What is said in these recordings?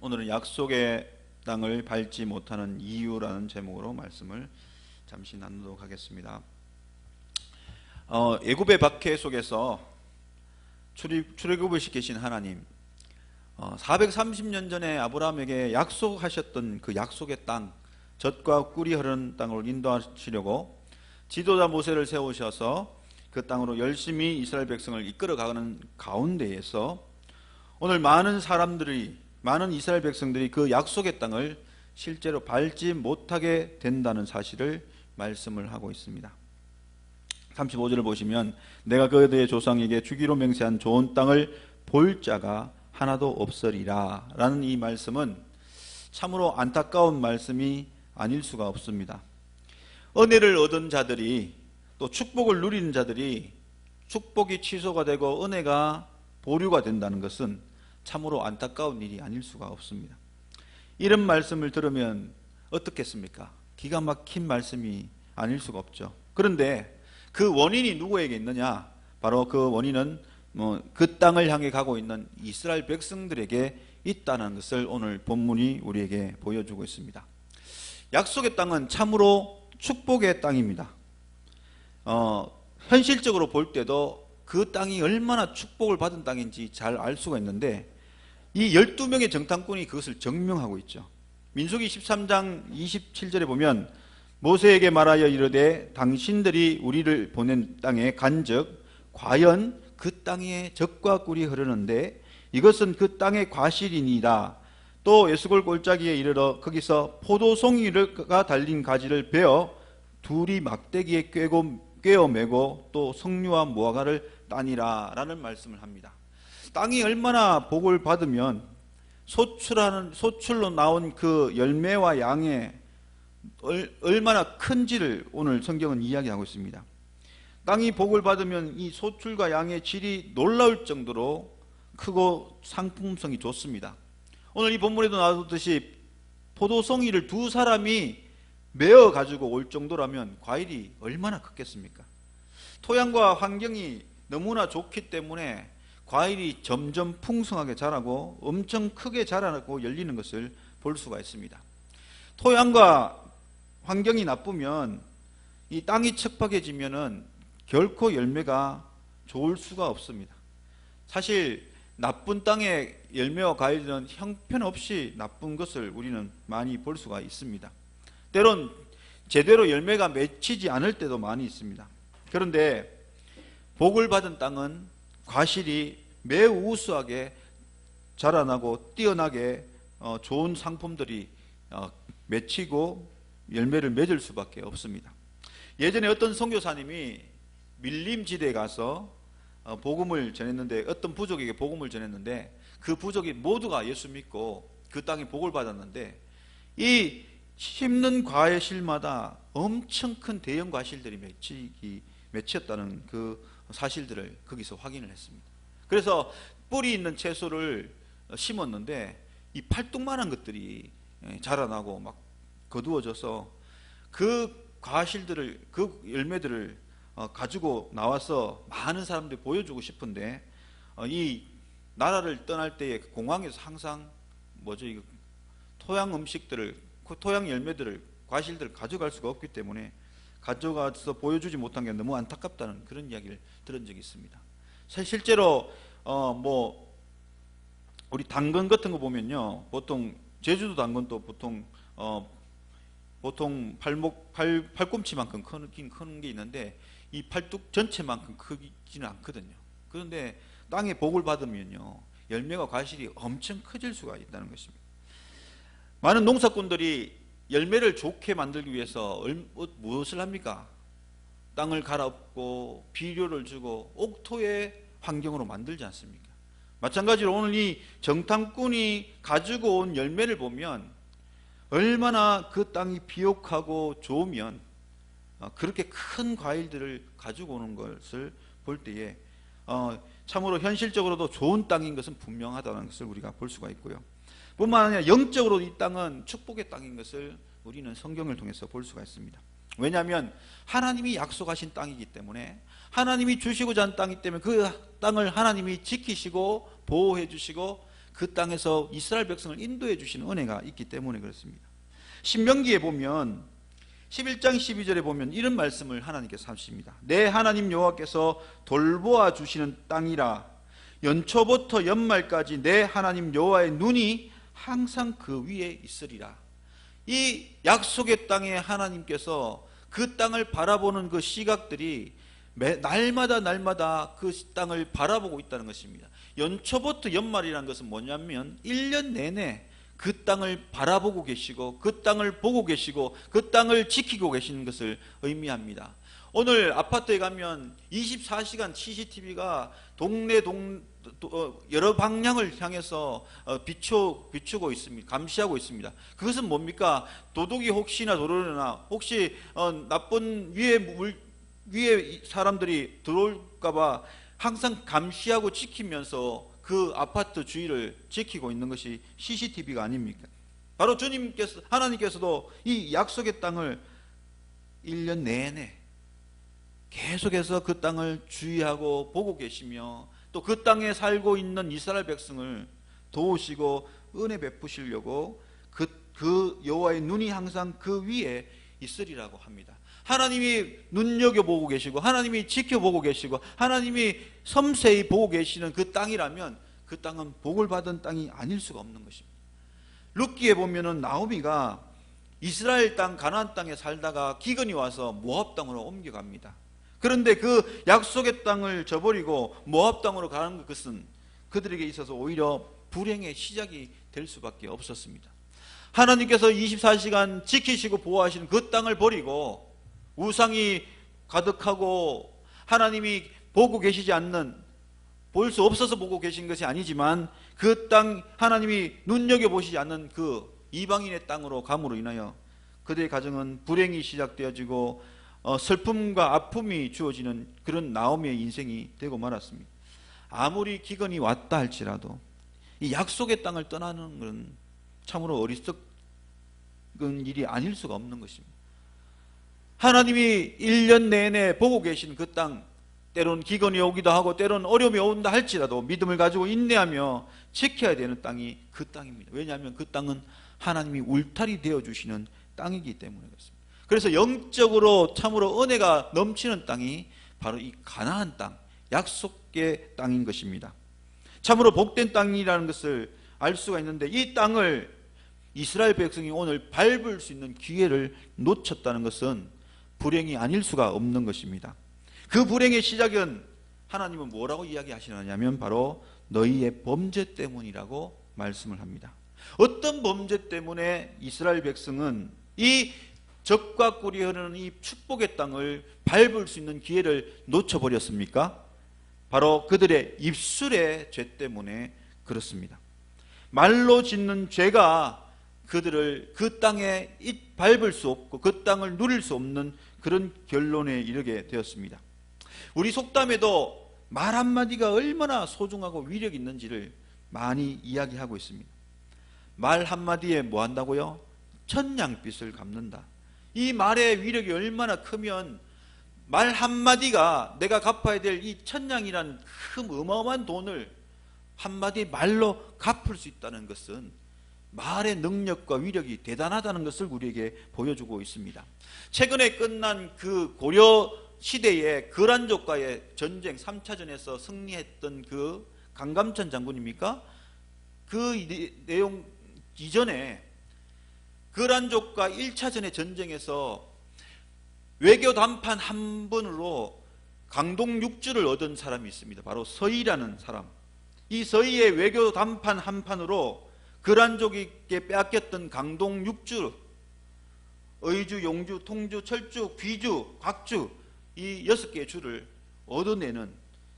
오늘은 약속의 땅을 밟지 못하는 이유라는 제목으로 말씀을 잠시 나누도록 하겠습니다. 애굽의 박해 속에서 출애굽을 시키신 하나님, 430년 전에 아브라함에게 약속하셨던 그 약속의 땅, 젖과 꿀이 흐르는 땅으로 인도하시려고 지도자 모세를 세우셔서 그 땅으로 열심히 이스라엘 백성을 이끌어가는 가운데에서 오늘 많은 이스라엘 백성들이 그 약속의 땅을 실제로 밟지 못하게 된다는 사실을 말씀을 하고 있습니다. 35절을 보시면 내가 그들의 조상에게 주기로 맹세한 좋은 땅을 볼 자가 하나도 없으리라 라는 이 말씀은 참으로 안타까운 말씀이 아닐 수가 없습니다. 은혜를 얻은 자들이, 또 축복을 누리는 자들이 축복이 취소가 되고 은혜가 보류가 된다는 것은 참으로 안타까운 일이 아닐 수가 없습니다. 이런 말씀을 들으면 어떻겠습니까? 기가 막힌 말씀이 아닐 수가 없죠. 그런데 그 원인이 누구에게 있느냐? 바로 그 원인은 그 땅을 향해 가고 있는 이스라엘 백성들에게 있다는 것을 오늘 본문이 우리에게 보여주고 있습니다. 약속의 땅은 참으로 축복의 땅입니다. 현실적으로 볼 때도 그 땅이 얼마나 축복을 받은 땅인지 잘 알 수가 있는데, 이 12명의 정탐꾼이 그것을 증명하고 있죠. 민수기 13장 27절에 보면 모세에게 말하여 이르되 당신들이 우리를 보낸 땅에 간즉 과연 그 땅에 젖과 꿀이 흐르는데 이것은 그 땅의 과실이니이다. 또 에스골 골짜기에 이르러 거기서 포도송이가 달린 가지를 베어 둘이 막대기에 꿰어 매고 또 석류와 무화과를 따니라 라는 말씀을 합니다. 땅이 얼마나 복을 받으면 소출로 나온 그 열매와 양의 얼마나 큰지를 오늘 성경은 이야기하고 있습니다. 땅이 복을 받으면 이 소출과 양의 질이 놀라울 정도로 크고 상품성이 좋습니다. 오늘 이 본문에도 나왔듯이 포도송이를 두 사람이 메어 가지고 올 정도라면 과일이 얼마나 크겠습니까? 토양과 환경이 너무나 좋기 때문에 과일이 점점 풍성하게 자라고 엄청 크게 자라고 열리는 것을 볼 수가 있습니다. 토양과 환경이 나쁘면, 이 땅이 척박해지면은 결코 열매가 좋을 수가 없습니다. 사실 나쁜 땅의 열매와 과일은 형편없이 나쁜 것을 우리는 많이 볼 수가 있습니다. 때론 제대로 열매가 맺히지 않을 때도 많이 있습니다. 그런데 복을 받은 땅은 과실이 매우 우수하게 자라나고 뛰어나게 좋은 상품들이 맺히고 열매를 맺을 수밖에 없습니다. 예전에 어떤 선교사님이 밀림지대에 가서 복음을 전했는데, 어떤 부족에게 복음을 전했는데 그 부족이 모두가 예수 믿고 그 땅에 복을 받았는데, 이 심는 과실마다 엄청 큰 대형 과실들이 맺혔다는 그 사실들을 거기서 확인을 했습니다. 그래서 뿌리 있는 채소를 심었는데 이 팔뚝만한 것들이 자라나고 막 거두어져서 그 과실들을, 그 열매들을 가지고 나와서 많은 사람들이 보여주고 싶은데, 이 나라를 떠날 때에 공항에서 항상 토양 음식들을, 토양 열매들을, 과실들을 가져갈 수가 없기 때문에 가져가서 보여주지 못한 게 너무 안타깝다는 그런 이야기를 들은 적이 있습니다. 실제로 우리 당근 같은 거 보면요, 보통 제주도 당근도 보통 팔꿈치만큼 큰 게 있는데 이 팔뚝 전체만큼 크지는 않거든요. 그런데 땅에 복을 받으면요, 열매와 과실이 엄청 커질 수가 있다는 것입니다. 많은 농사꾼들이 열매를 좋게 만들기 위해서 무엇을 합니까? 땅을 갈아엎고 비료를 주고 옥토의 환경으로 만들지 않습니까? 마찬가지로 오늘 이 정탐꾼이 가지고 온 열매를 보면 얼마나 그 땅이 비옥하고 좋으면 그렇게 큰 과일들을 가지고 오는 것을 볼 때에 참으로 현실적으로도 좋은 땅인 것은 분명하다는 것을 우리가 볼 수가 있고요. 뿐만 아니라 영적으로 이 땅은 축복의 땅인 것을 우리는 성경을 통해서 볼 수가 있습니다. 왜냐하면 하나님이 약속하신 땅이기 때문에, 하나님이 주시고자 하는 땅이기 때문에 그 땅을 하나님이 지키시고 보호해 주시고 그 땅에서 이스라엘 백성을 인도해 주시는 은혜가 있기 때문에 그렇습니다. 신명기에 보면 11장 12절에 보면 이런 말씀을 하나님께서 하십니다. 내 하나님 여호와께서 돌보아 주시는 땅이라 연초부터 연말까지 내 하나님 여호와의 눈이 항상 그 위에 있으리라. 이 약속의 땅에 하나님께서 그 땅을 바라보는 그 시각들이 날마다 그 땅을 바라보고 있다는 것입니다. 연초부터 연말이라는 것은 뭐냐면 1년 내내 그 땅을 바라보고 계시고 그 땅을 보고 계시고 그 땅을 지키고 계시는 것을 의미합니다. 오늘 아파트에 가면 24시간 CCTV가 동네 여러 방향을 향해서 비추고 있습니다. 감시하고 있습니다. 그것은 뭡니까? 도둑이 혹시나 들어오거나 혹시 나쁜 위에 사람들이 들어올까봐 항상 감시하고 지키면서 그 아파트 주위를 지키고 있는 것이 CCTV가 아닙니까? 바로 하나님께서도 이 약속의 땅을 1년 내내 계속해서 그 땅을 주의하고 보고 계시며 또 그 땅에 살고 있는 이스라엘 백성을 도우시고 은혜 베푸시려고 그 여호와의 눈이 항상 그 위에 있으리라고 합니다. 하나님이 눈여겨보고 계시고 하나님이 지켜보고 계시고 하나님이 섬세히 보고 계시는 그 땅이라면 그 땅은 복을 받은 땅이 아닐 수가 없는 것입니다. 룻기에 보면은 나오미가 이스라엘 땅 가나안 땅에 살다가 기근이 와서 모압 땅으로 옮겨갑니다. 그런데 그 약속의 땅을 저버리고 모압 땅으로 가는 것은 그들에게 있어서 오히려 불행의 시작이 될 수밖에 없었습니다. 하나님께서 24시간 지키시고 보호하시는 그 땅을 버리고 우상이 가득하고 하나님이 보고 계시지 않는, 볼 수 없어서 보고 계신 것이 아니지만 그 땅 하나님이 눈여겨보시지 않는 그 이방인의 땅으로 감으로 인하여 그들의 가정은 불행이 시작되어지고 슬픔과 아픔이 주어지는 그런 나오미의 인생이 되고 말았습니다. 아무리 기근이 왔다 할지라도 이 약속의 땅을 떠나는 것은 참으로 어리석은 일이 아닐 수가 없는 것입니다. 하나님이 1년 내내 보고 계신 그 땅, 때론 기근이 오기도 하고 때론 어려움이 온다 할지라도 믿음을 가지고 인내하며 지켜야 되는 땅이 그 땅입니다. 왜냐하면 그 땅은 하나님이 울타리 되어주시는 땅이기 때문에 그렇습니다. 그래서 영적으로 참으로 은혜가 넘치는 땅이 바로 이 가나안 땅, 약속의 땅인 것입니다. 참으로 복된 땅이라는 것을 알 수가 있는데 이 땅을 이스라엘 백성이 오늘 밟을 수 있는 기회를 놓쳤다는 것은 불행이 아닐 수가 없는 것입니다. 그 불행의 시작은 하나님은 뭐라고 이야기하시느냐면 바로 너희의 범죄 때문이라고 말씀을 합니다. 어떤 범죄 때문에 이스라엘 백성은 이 적과 꿀이 흐르는 이 축복의 땅을 밟을 수 있는 기회를 놓쳐버렸습니까? 바로 그들의 입술의 죄 때문에 그렇습니다. 말로 짓는 죄가 그들을 그 땅에 밟을 수 없고 그 땅을 누릴 수 없는 그런 결론에 이르게 되었습니다. 우리 속담에도 말 한마디가 얼마나 소중하고 위력이 있는지를 많이 이야기하고 있습니다. 말 한마디에 뭐 한다고요? 천냥빚을 갚는다. 이 말의 위력이 얼마나 크면 말 한마디가 내가 갚아야 될 이 천냥이라는 큰 어마어마한 돈을 한마디 말로 갚을 수 있다는 것은 말의 능력과 위력이 대단하다는 것을 우리에게 보여주고 있습니다. 최근에 끝난 그 고려 시대의 거란족과의 전쟁 3차전에서 승리했던 그 강감천 장군입니까? 그 내용 이전에 거란족과 1차전의 전쟁에서 외교 단판 한 번으로 강동 6주를 얻은 사람이 있습니다. 바로 서희라는 사람. 이 서희의 외교 단판 한 판으로 거란족에게 빼앗겼던 강동 6주, 의주, 용주, 통주, 철주, 귀주, 곽주 이 6개의 주를 얻어내는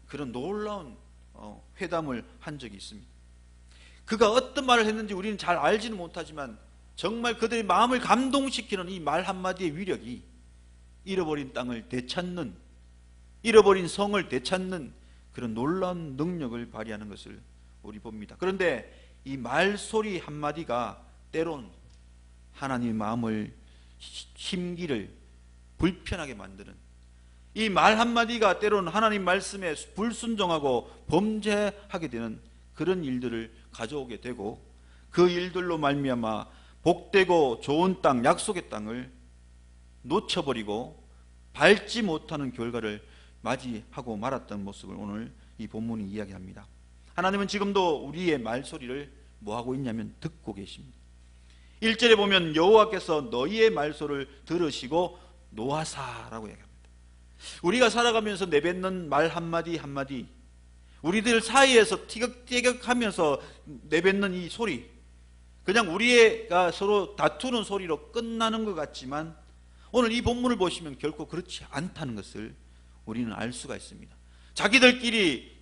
그런 놀라운 회담을 한 적이 있습니다. 그가 어떤 말을 했는지 우리는 잘 알지는 못하지만 정말 그들의 마음을 감동시키는 이 말 한마디의 위력이 잃어버린 땅을 되찾는, 잃어버린 성을 되찾는 그런 놀라운 능력을 발휘하는 것을 우리 봅니다. 그런데 이 말소리 한마디가 때론 하나님의 마음을, 심기를 불편하게 만드는, 이 말 한마디가 때론 하나님 말씀에 불순종하고 범죄하게 되는 그런 일들을 가져오게 되고 그 일들로 말미암아 복되고 좋은 땅, 약속의 땅을 놓쳐버리고 밟지 못하는 결과를 맞이하고 말았던 모습을 오늘 이 본문이 이야기합니다. 하나님은 지금도 우리의 말소리를 뭐하고 있냐면 듣고 계십니다. 1절에 보면 여호와께서 너희의 말소를 들으시고 노하사라고 얘기합니다. 우리가 살아가면서 내뱉는 말 한마디 한마디, 우리들 사이에서 티격태격하면서 내뱉는 이 소리, 그냥 우리가 서로 다투는 소리로 끝나는 것 같지만 오늘 이 본문을 보시면 결코 그렇지 않다는 것을 우리는 알 수가 있습니다. 자기들끼리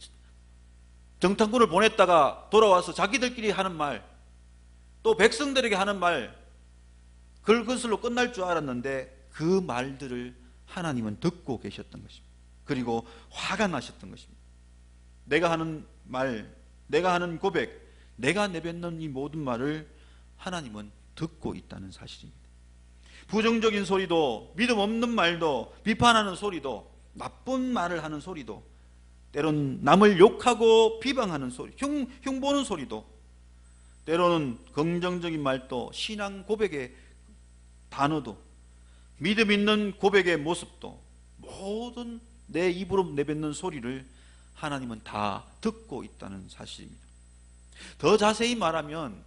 정탐꾼을 보냈다가 돌아와서 자기들끼리 하는 말, 또 백성들에게 하는 말, 그것으로 끝날 줄 알았는데 그 말들을 하나님은 듣고 계셨던 것입니다. 그리고 화가 나셨던 것입니다. 내가 하는 말, 내가 하는 고백, 내가 내뱉는 이 모든 말을 하나님은 듣고 있다는 사실입니다. 부정적인 소리도, 믿음 없는 말도, 비판하는 소리도, 나쁜 말을 하는 소리도, 때로는 남을 욕하고 비방하는 소리, 흉보는 소리도, 때로는 긍정적인 말도, 신앙 고백의 단어도, 믿음 있는 고백의 모습도, 모든 내 입으로 내뱉는 소리를 하나님은 다 듣고 있다는 사실입니다. 더 자세히 말하면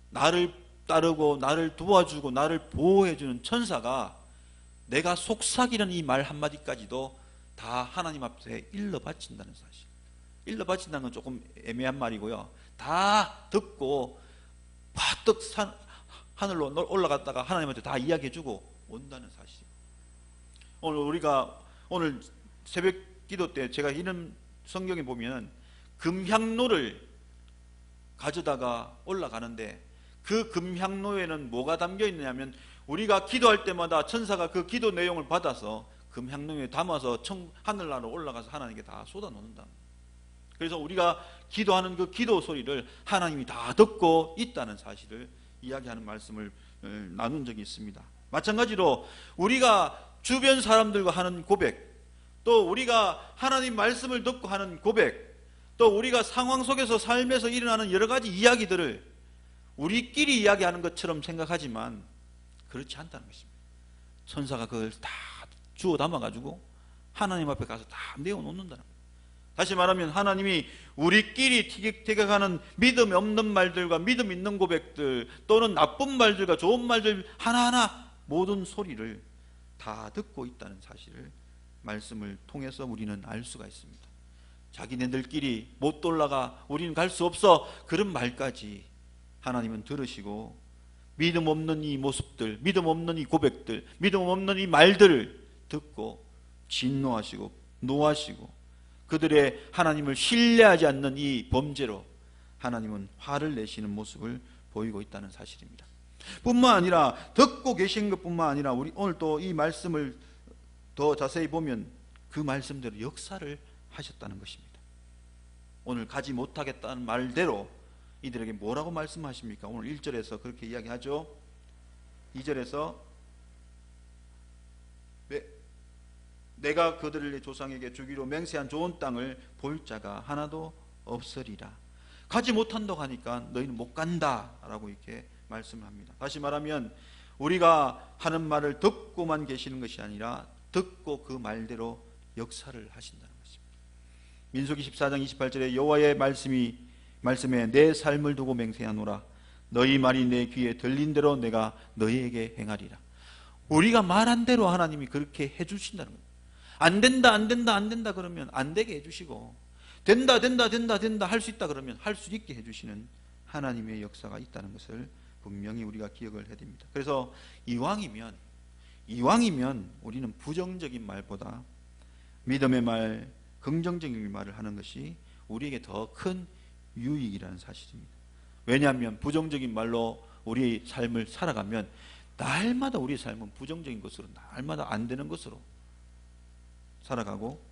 나를 따르고 나를 도와주고 나를 보호해주는 천사가 내가 속삭이는 이 말 한마디까지도 다 하나님 앞에 일러 바친다는 사실. 일러 바친다는 건 조금 애매한 말이고요. 다 듣고 바뜩 하늘로 올라갔다가 하나님한테 다 이야기해주고 온다는 사실. 오늘 새벽 기도 때 제가 이런 성경에 보면 금향로를 가져다가 올라가는데 그 금향로에는 뭐가 담겨 있느냐면 우리가 기도할 때마다 천사가 그 기도 내용을 받아서 금향로에 담아서 하늘나라로 올라가서 하나님께 다 쏟아놓는다. 그래서 우리가 기도하는 그 기도 소리를 하나님이 다 듣고 있다는 사실을 이야기하는 말씀을 나눈 적이 있습니다. 마찬가지로 우리가 주변 사람들과 하는 고백, 또 우리가 하나님 말씀을 듣고 하는 고백, 또 우리가 상황 속에서 삶에서 일어나는 여러 가지 이야기들을 우리끼리 이야기하는 것처럼 생각하지만 그렇지 않다는 것입니다. 천사가 그걸 다 주워 담아가지고 하나님 앞에 가서 다 내어놓는다는 거예요. 다시 말하면 하나님이 우리끼리 티격태격하는 믿음 없는 말들과 믿음 있는 고백들, 또는 나쁜 말들과 좋은 말들 하나하나 모든 소리를 다 듣고 있다는 사실을 말씀을 통해서 우리는 알 수가 있습니다. 자기네들끼리 못 올라가, 우리는 갈 수 없어, 그런 말까지 하나님은 들으시고 믿음 없는 이 모습들, 믿음 없는 이 고백들, 믿음 없는 이 말들을 듣고 진노하시고 노하시고 그들의 하나님을 신뢰하지 않는 이 범죄로 하나님은 화를 내시는 모습을 보이고 있다는 사실입니다. 뿐만 아니라 듣고 계신 것뿐만 아니라 우리 오늘 또 이 말씀을 더 자세히 보면 그 말씀대로 역사를 하셨다는 것입니다. 오늘 가지 못하겠다는 말대로 이들에게 뭐라고 말씀하십니까? 오늘 1절에서 그렇게 이야기하죠. 2절에서 내가 그들의 조상에게 주기로 맹세한 좋은 땅을 볼 자가 하나도 없으리라. 가지 못한다고 하니까 너희는 못 간다 라고 이렇게 말씀합니다. 다시 말하면 우리가 하는 말을 듣고만 계시는 것이 아니라 듣고 그 말대로 역사를 하신다는 것입니다. 민수기 14장 28절에 여호와의 말씀에 내 삶을 두고 맹세하노라. 너희 말이 내 귀에 들린 대로 내가 너희에게 행하리라. 우리가 말한 대로 하나님이 그렇게 해주신다는 거예요. 안 된다 안 된다 안 된다 그러면 안 되게 해주시고, 된다 된다 된다 된다 할 수 있다 그러면 할 수 있게 해주시는 하나님의 역사가 있다는 것을 분명히 우리가 기억을 해야 됩니다. 그래서 이왕이면 우리는 부정적인 말보다 믿음의 말, 긍정적인 말을 하는 것이 우리에게 더 큰 유익이라는 사실입니다. 왜냐하면 부정적인 말로 우리 삶을 살아가면 날마다 우리의 삶은 부정적인 것으로, 날마다 안 되는 것으로 살아가고,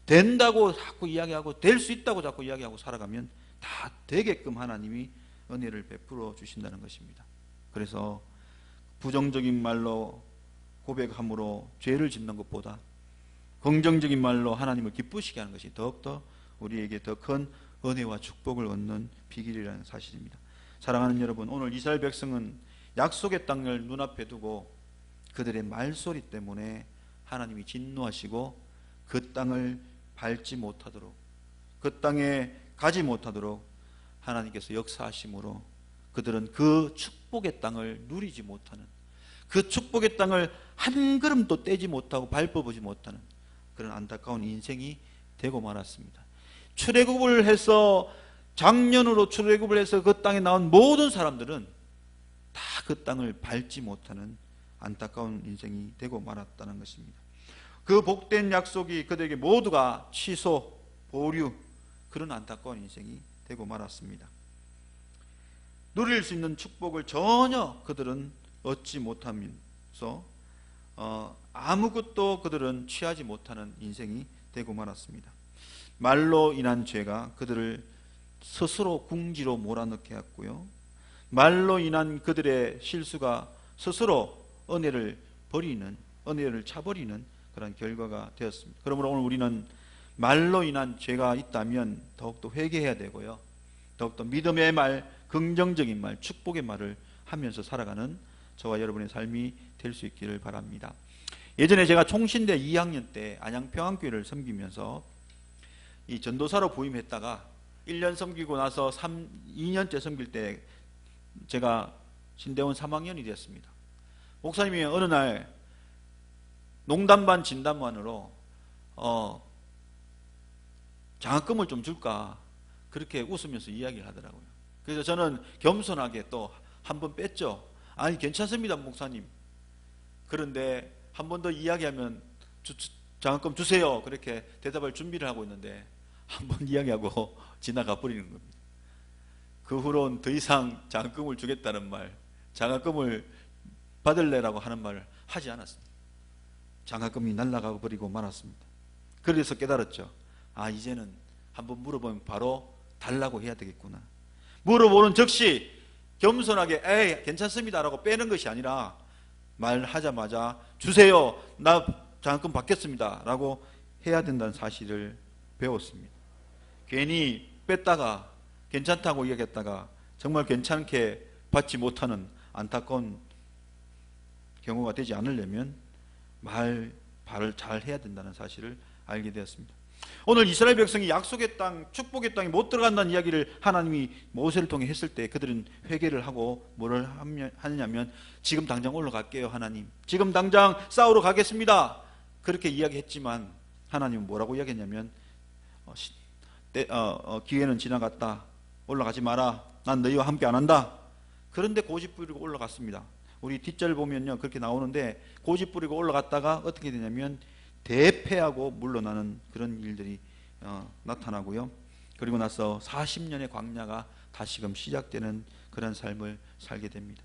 된다고 자꾸 이야기하고 될 수 있다고 자꾸 이야기하고 살아가면 다 되게끔 하나님이 은혜를 베풀어 주신다는 것입니다. 그래서 부정적인 말로 고백함으로 죄를 짓는 것보다 긍정적인 말로 하나님을 기쁘시게 하는 것이 더욱더 우리에게 더 큰 은혜와 축복을 얻는 비결이라는 사실입니다. 사랑하는 여러분, 오늘 이스라엘 백성은 약속의 땅을 눈앞에 두고 그들의 말소리 때문에 하나님이 진노하시고 그 땅을 밟지 못하도록, 그 땅에 가지 못하도록 하나님께서 역사하심으로 그들은 그 축복의 땅을 누리지 못하는, 그 축복의 땅을 한 걸음도 떼지 못하고 밟아보지 못하는 그런 안타까운 인생이 되고 말았습니다. 출애굽을 해서, 작년으로 출애굽을 해서 그 땅에 나온 모든 사람들은 다 그 땅을 밟지 못하는 안타까운 인생이 되고 말았다는 것입니다. 그 복된 약속이 그들에게 모두가 취소, 보류, 그런 안타까운 인생이 되고 말았습니다. 누릴 수 있는 축복을 전혀 그들은 얻지 못하면서 아무것도 그들은 취하지 못하는 인생이 되고 말았습니다. 말로 인한 죄가 그들을 스스로 궁지로 몰아넣게 했고요, 말로 인한 그들의 실수가 스스로 은혜를 버리는, 은혜를 차버리는 그런 결과가 되었습니다. 그러므로 오늘 우리는 말로 인한 죄가 있다면 더욱더 회개해야 되고요, 더욱더 믿음의 말, 긍정적인 말, 축복의 말을 하면서 살아가는 저와 여러분의 삶이 될 수 있기를 바랍니다. 예전에 제가 총신대 2학년 때 안양평안교회를 섬기면서 이 전도사로 부임했다가 1년 섬기고 나서 2년째 섬길 때 제가 신대원 3학년이 되었습니다. 목사님이 어느 날 농담 반 진담 반으로 장학금을 좀 줄까 그렇게 웃으면서 이야기를 하더라고요. 그래서 저는 겸손하게 또 한 번 뺐죠. 아니 괜찮습니다 목사님, 그런데 한 번 더 이야기하면 장학금 주세요 그렇게 대답할 준비를 하고 있는데 한 번 이야기하고 지나가 버리는 겁니다. 그 후로는 더 이상 장학금을 주겠다는 말, 장학금을 받을래라고 하는 말을 하지 않았습니다. 장학금이 날아가 버리고 말았습니다. 그래서 깨달았죠. 아, 이제는 한번 물어보면 바로 달라고 해야 되겠구나. 물어보는 즉시 겸손하게 에이 괜찮습니다 라고 빼는 것이 아니라 말하자마자 주세요, 나 장학금 받겠습니다 라고 해야 된다는 사실을 배웠습니다. 괜히 뺐다가 괜찮다고 이야기했다가 정말 괜찮게 받지 못하는 안타까운 경우가 되지 않으려면 말을 잘 해야 된다는 사실을 알게 되었습니다. 오늘 이스라엘 백성이 약속의 땅, 축복의 땅에 못 들어간다는 이야기를 하나님이 모세를 통해 했을 때 그들은 회개를 하고 뭐를 하느냐면 지금 당장 올라갈게요 하나님, 지금 당장 싸우러 가겠습니다 그렇게 이야기했지만 하나님은 뭐라고 이야기했냐면 기회는 지나갔다, 올라가지 마라, 난 너희와 함께 안 한다. 그런데 고집 부리고 올라갔습니다. 우리 뒷절 보면요 그렇게 나오는데 고집 부리고 올라갔다가 어떻게 되냐면 대패하고 물러나는 그런 일들이 나타나고요. 그리고 나서 40년의 광야가 다시금 시작되는 그런 삶을 살게 됩니다.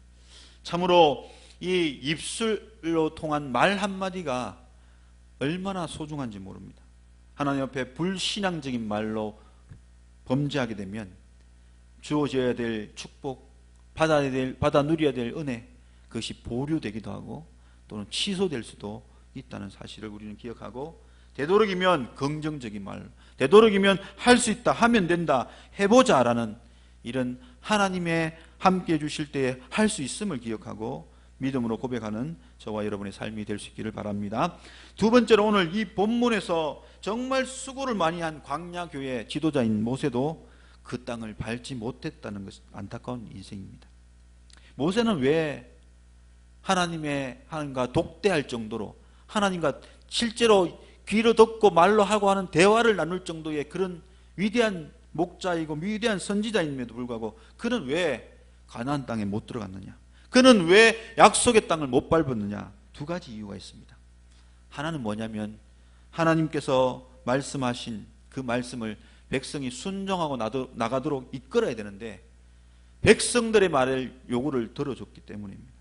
참으로 이 입술로 통한 말 한마디가 얼마나 소중한지 모릅니다. 하나님 앞에 불신앙적인 말로 범죄하게 되면 주어져야 될 축복, 받아 누려야 될 은혜, 그것이 보류되기도 하고 또는 취소될 수도 있다는 사실을 우리는 기억하고, 되도록이면 긍정적인 말, 되도록이면 할 수 있다, 하면 된다, 해보자 라는 이런 하나님의 함께 해주실 때에 할 수 있음을 기억하고 믿음으로 고백하는 저와 여러분의 삶이 될 수 있기를 바랍니다. 두 번째로 오늘 이 본문에서 정말 수고를 많이 한 광야교회 지도자인 모세도 그 땅을 밟지 못했다는 것이 안타까운 인생입니다. 모세는 왜 하나님과 독대할 정도로, 하나님과 실제로 귀로 듣고 말로 하고 하는 대화를 나눌 정도의 그런 위대한 목자이고 위대한 선지자임에도 불구하고 그는 왜 가나안 땅에 못 들어갔느냐, 그는 왜 약속의 땅을 못 밟았느냐? 두 가지 이유가 있습니다. 하나는 뭐냐면 하나님께서 말씀하신 그 말씀을 백성이 순종하고 나가도록 이끌어야 되는데 백성들의 말을 요구를 들어줬기 때문입니다.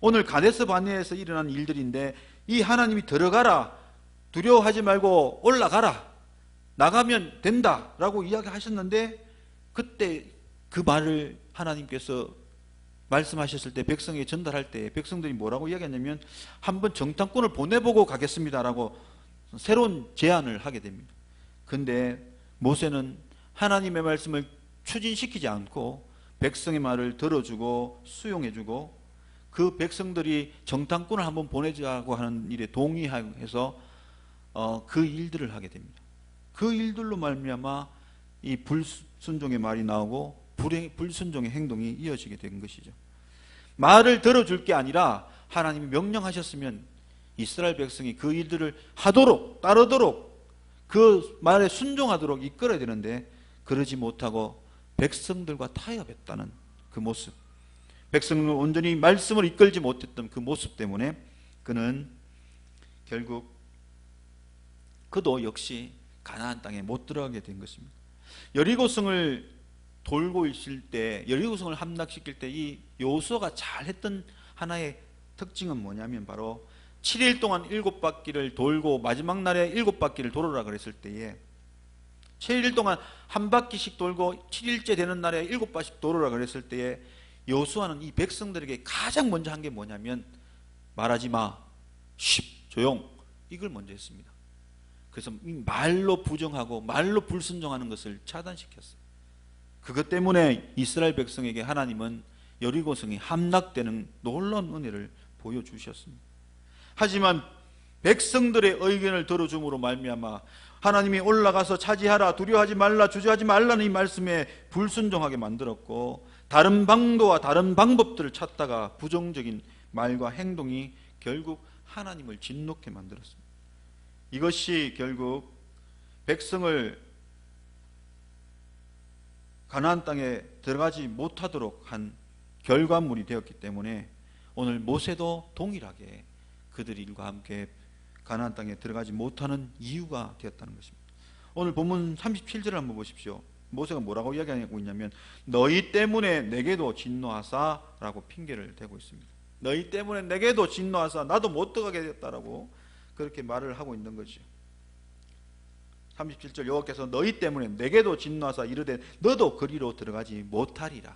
오늘 가데스 바네아에서 일어난 일들인데 이 하나님이 들어가라, 두려워하지 말고 올라가라, 나가면 된다 라고 이야기하셨는데 그때 그 말을 하나님께서 말씀하셨을 때 백성에게 전달할 때 백성들이 뭐라고 이야기했냐면 한번 정탐꾼을 보내보고 가겠습니다 라고 새로운 제안을 하게 됩니다. 근데 모세는 하나님의 말씀을 추진시키지 않고 백성의 말을 들어주고 수용해주고 그 백성들이 정탐꾼을 한번 보내자고 하는 일에 동의해서 그 일들을 하게 됩니다. 그 일들로 말미암아 이 불순종의 말이 나오고 불순종의 행동이 이어지게 된 것이죠. 말을 들어줄 게 아니라 하나님이 명령하셨으면 이스라엘 백성이 그 일들을 하도록 따르도록 그 말에 순종하도록 이끌어야 되는데 그러지 못하고 백성들과 타협했다는 그 모습, 백성을 온전히 말씀을 이끌지 못했던 그 모습 때문에 그는 결국 그도 역시 가나안 땅에 못 들어가게 된 것입니다. 여리고성을 돌고 있을 때, 여리고성을 함락시킬 때 이 여호수아가 잘했던 하나의 특징은 뭐냐면 바로 7일 동안 7바퀴를 돌고 마지막 날에 7바퀴를 돌으라 그랬을 때에 7일 동안 한 바퀴씩 돌고 7일째 되는 날에 7바퀴씩 돌으라 그랬을 때에 여호수아는 이 백성들에게 가장 먼저 한 게 뭐냐면 말하지 마, 조용, 이걸 먼저 했습니다. 그래서 말로 부정하고 말로 불순종하는 것을 차단시켰어요. 그것 때문에 이스라엘 백성에게 하나님은 여리고성이 함락되는 놀라운 은혜를 보여주셨습니다. 하지만 백성들의 의견을 들어줌으로 말미암아 하나님이 올라가서 차지하라, 두려워하지 말라, 주저하지 말라는 이 말씀에 불순종하게 만들었고 다른 방도와 다른 방법들을 찾다가 부정적인 말과 행동이 결국 하나님을 진노케 만들었습니다. 이것이 결국 백성을 가나안 땅에 들어가지 못하도록 한 결과물이 되었기 때문에 오늘 모세도 동일하게 그들 일과 함께 가나안 땅에 들어가지 못하는 이유가 되었다는 것입니다. 오늘 본문 37절을 한번 보십시오. 모세가 뭐라고 이야기하고 있냐면 너희 때문에 내게도 진노하사 라고 핑계를 대고 있습니다. 너희 때문에 내게도 진노하사 나도 못 들어가게 됐다라고 그렇게 말을 하고 있는 거죠. 37절 여호와께서 너희 때문에 내게도 진노하사 이르되 너도 그리로 들어가지 못하리라.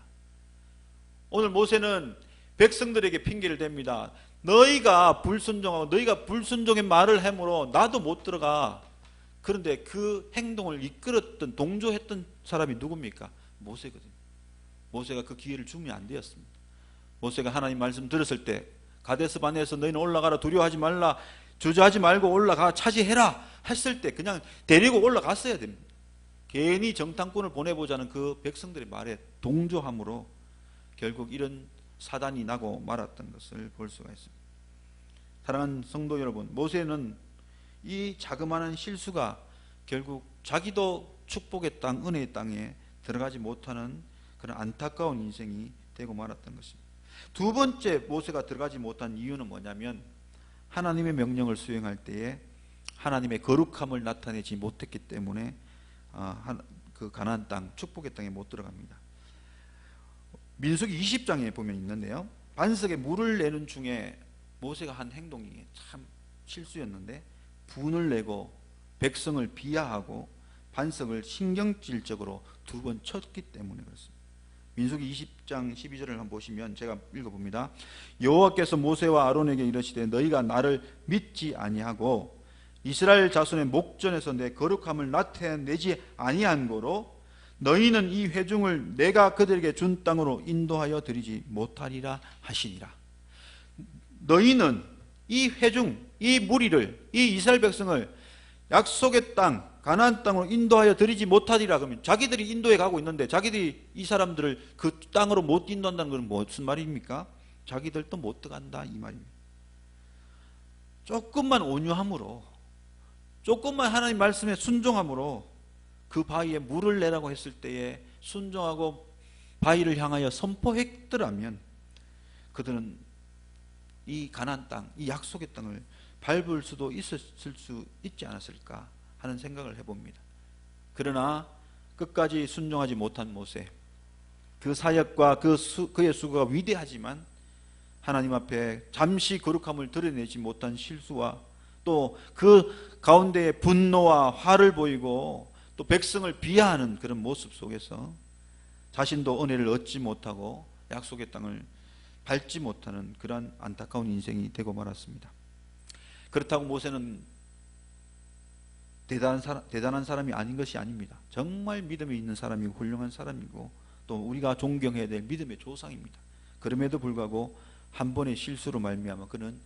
오늘 모세는 백성들에게 핑계를 댑니다. 너희가 불순종하고 너희가 불순종의 말을 함으로 나도 못 들어가. 그런데 그 행동을 이끌었던 동조했던 사람이 누굽니까? 모세거든요. 모세가 그 기회를 주면 안 되었습니다. 모세가 하나님 말씀 들었을 때 가데스 바네에서 너희는 올라가라, 두려워하지 말라, 주저하지 말고 올라가 차지해라 했을 때 그냥 데리고 올라갔어야 됩니다. 괜히 정탐꾼을 보내보자는 그 백성들의 말에 동조함으로 결국 이런 사단이 나고 말았던 것을 볼 수가 있습니다. 사랑하는 성도 여러분, 모세는 이 자그마한 실수가 결국 자기도 축복의 땅, 은혜의 땅에 들어가지 못하는 그런 안타까운 인생이 되고 말았던 것입니다. 두 번째 모세가 들어가지 못한 이유는 뭐냐면 하나님의 명령을 수행할 때에 하나님의 거룩함을 나타내지 못했기 때문에 그 가나안 땅, 축복의 땅에 못 들어갑니다. 민수기 20장에 보면 있는데요, 반석에 물을 내는 중에 모세가 한 행동이 참 실수였는데 분을 내고 백성을 비하하고 반석을 신경질적으로 두 번 쳤기 때문에 그렇습니다. 민수기 20장 12절을 한번 보시면 제가 읽어봅니다. 여호와께서 모세와 아론에게 이르시되 너희가 나를 믿지 아니하고 이스라엘 자손의 목전에서 내 거룩함을 나타내지 아니한 거로 너희는 이 회중을 내가 그들에게 준 땅으로 인도하여 드리지 못하리라 하시니라. 너희는 이 회중, 이 무리를, 이 이스라엘 백성을 약속의 땅, 가나안 땅으로 인도하여 드리지 못하리라. 그러면 자기들이 인도에 가고 있는데 자기들이 이 사람들을 그 땅으로 못 인도한다는 건 무슨 말입니까? 자기들도 못 들어간다 이 말입니다. 조금만 온유함으로, 조금만 하나님 말씀에 순종함으로 그 바위에 물을 내라고 했을 때에 순종하고 바위를 향하여 선포했더라면 그들은 이 가나안 땅, 이 약속의 땅을 밟을 수도 있었을 수 있지 않았을까 하는 생각을 해봅니다. 그러나 끝까지 순종하지 못한 모세, 그 사역과 그의 수고가 위대하지만 하나님 앞에 잠시 거룩함을 드러내지 못한 실수와 또 그 가운데에 분노와 화를 보이고 또 백성을 비하하는 그런 모습 속에서 자신도 은혜를 얻지 못하고 약속의 땅을 밟지 못하는 그러한 안타까운 인생이 되고 말았습니다. 그렇다고 모세는 대단한 사람이 아닌 것이 아닙니다. 정말 믿음이 있는 사람이고 훌륭한 사람이고 또 우리가 존경해야 될 믿음의 조상입니다. 그럼에도 불구하고 한 번의 실수로 말미암아 그는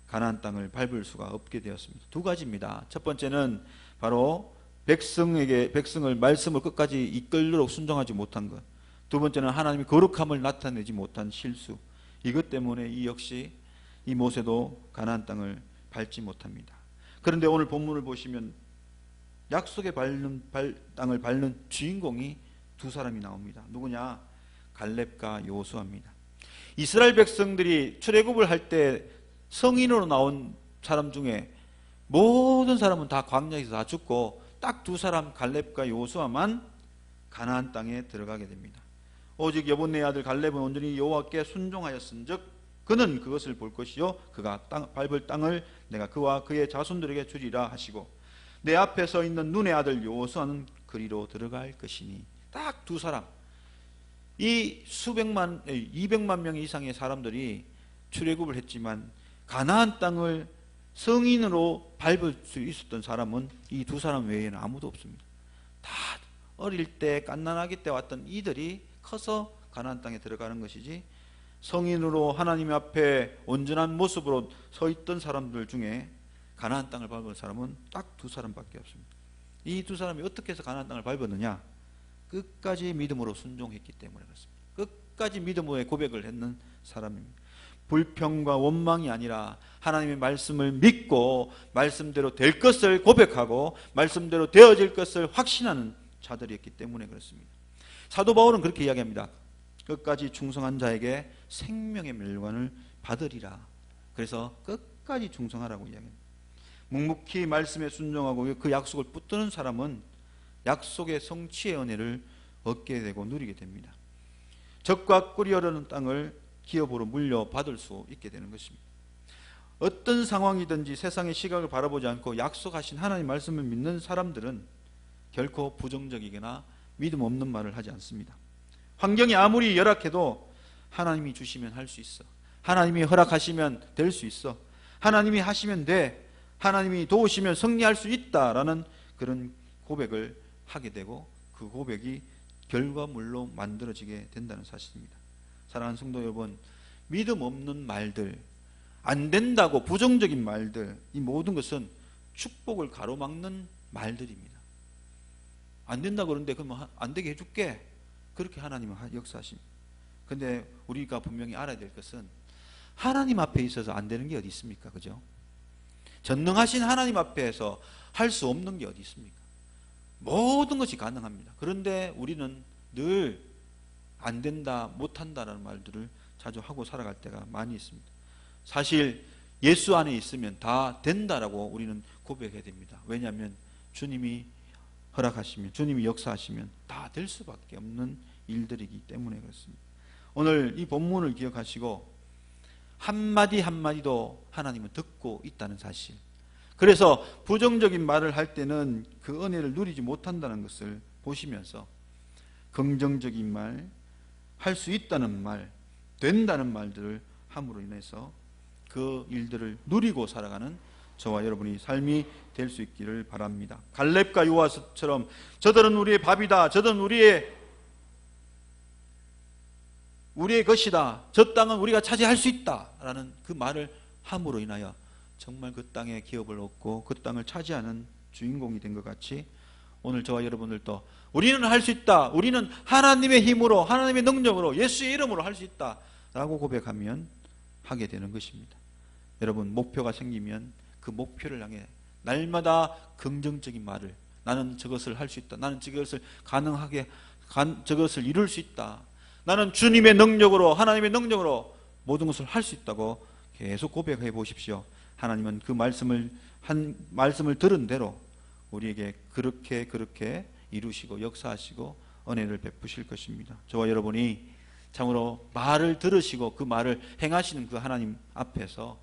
가나안 땅을 밟을 수가 없게 되었습니다. 두 가지입니다. 첫 번째는 바로 백성을 말씀을 끝까지 이끌도록 순종하지 못한 것. 두 번째는 하나님의 거룩함을 나타내지 못한 실수. 이것 때문에 이 역시 이 모세도 가나안 땅을 밟지 못합니다. 그런데 오늘 본문을 보시면 약속의 땅을 밟는 주인공이 두 사람이 나옵니다. 누구냐? 갈렙과 여호수아입니다. 이스라엘 백성들이 출애굽을 할 때 성인으로 나온 사람 중에 모든 사람은 다 광야에서 다 죽고 딱 두 사람 갈렙과 여호수아만 가나안 땅에 들어가게 됩니다. 오직 여분의 아들 갈렙은 온전히 여호와께 순종하였은즉 그는 그것을 볼 것이요 그가 밟을 땅을 내가 그와 그의 자손들에게 주리라 하시고 내 앞에 서 있는 눈의 아들 여호수아는 그리로 들어갈 것이니. 딱 두 사람, 이 200만 명 이상의 사람들이 출애굽을 했지만 가나안 땅을 성인으로 밟을 수 있었던 사람은 이 두 사람 외에는 아무도 없습니다. 다 어릴 때 갓난아기 때 왔던 이들이 커서 가나안 땅에 들어가는 것이지 성인으로 하나님 앞에 온전한 모습으로 서 있던 사람들 중에 가나안 땅을 밟은 사람은 딱 두 사람밖에 없습니다. 이 두 사람이 어떻게 해서 가나안 땅을 밟았느냐? 끝까지 믿음으로 순종했기 때문에 그렇습니다. 끝까지 믿음의 고백을 했는 사람입니다. 불평과 원망이 아니라 하나님의 말씀을 믿고 말씀대로 될 것을 고백하고 말씀대로 되어질 것을 확신하는 자들이었기 때문에 그렇습니다. 사도 바울은 그렇게 이야기합니다. 끝까지 충성한 자에게 생명의 멸관을 받으리라. 그래서 끝까지 충성하라고 이야기합니다. 묵묵히 말씀에 순종하고 그 약속을 붙드는 사람은 약속의 성취의 은혜를 얻게 되고 누리게 됩니다. 적과 꿀이 흐르는 땅을 기업으로 물려받을 수 있게 되는 것입니다. 어떤 상황이든지 세상의 시각을 바라보지 않고 약속하신 하나님 말씀을 믿는 사람들은 결코 부정적이거나 믿음 없는 말을 하지 않습니다. 환경이 아무리 열악해도 하나님이 주시면 할 수 있어. 하나님이 허락하시면 될 수 있어. 하나님이 하시면 돼. 하나님이 도우시면 승리할 수 있다라는 그런 고백을 하게 되고 그 고백이 결과물로 만들어지게 된다는 사실입니다. 사랑하는 성도 여러분, 믿음 없는 말들, 안 된다고 부정적인 말들, 이 모든 것은 축복을 가로막는 말들입니다. 안 된다고 그러는데 그러면 안 되게 해줄게. 그렇게 하나님은 역사하십니다. 그런데 우리가 분명히 알아야 될 것은 하나님 앞에 있어서 안 되는 게 어디 있습니까? 그죠? 전능하신 하나님 앞에서 할 수 없는 게 어디 있습니까? 모든 것이 가능합니다. 그런데 우리는 늘 안 된다, 못한다라는 말들을 자주 하고 살아갈 때가 많이 있습니다. 사실 예수 안에 있으면 다 된다라고 우리는 고백해야 됩니다. 왜냐하면 주님이 허락하시면, 주님이 역사하시면 다 될 수밖에 없는 일들이기 때문에 그렇습니다. 오늘 이 본문을 기억하시고 한마디 한마디도 하나님은 듣고 있다는 사실, 그래서 부정적인 말을 할 때는 그 은혜를 누리지 못한다는 것을 보시면서 긍정적인 말, 할 수 있다는 말, 된다는 말들을 함으로 인해서 그 일들을 누리고 살아가는 저와 여러분이 삶이 될 수 있기를 바랍니다. 갈렙과 요아스처럼 저들은 우리의 밥이다, 저들은 우리의 것이다, 저 땅은 우리가 차지할 수 있다 라는 그 말을 함으로 인하여 정말 그 땅에 기업을 얻고 그 땅을 차지하는 주인공이 된 것 같이 오늘 저와 여러분들도 우리는 할 수 있다, 우리는 하나님의 힘으로, 하나님의 능력으로, 예수의 이름으로 할 수 있다 라고 고백하면 하게 되는 것입니다. 여러분, 목표가 생기면 그 목표를 향해 날마다 긍정적인 말을, 나는 저것을 할 수 있다, 나는 저것을 저것을 이룰 수 있다, 나는 주님의 능력으로, 하나님의 능력으로 모든 것을 할 수 있다고 계속 고백해 보십시오. 하나님은 그 말씀을 들은 대로 우리에게 그렇게 이루시고 역사하시고 은혜를 베푸실 것입니다. 저와 여러분이 참으로 말을 들으시고 그 말을 행하시는 그 하나님 앞에서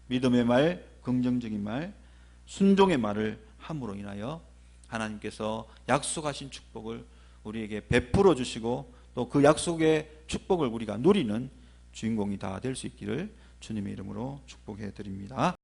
믿음의 말, 긍정적인 말, 순종의 말을 함으로 인하여 하나님께서 약속하신 축복을 우리에게 베풀어 주시고 또 그 약속의 축복을 우리가 누리는 주인공이 다 될 수 있기를 주님의 이름으로 축복해 드립니다.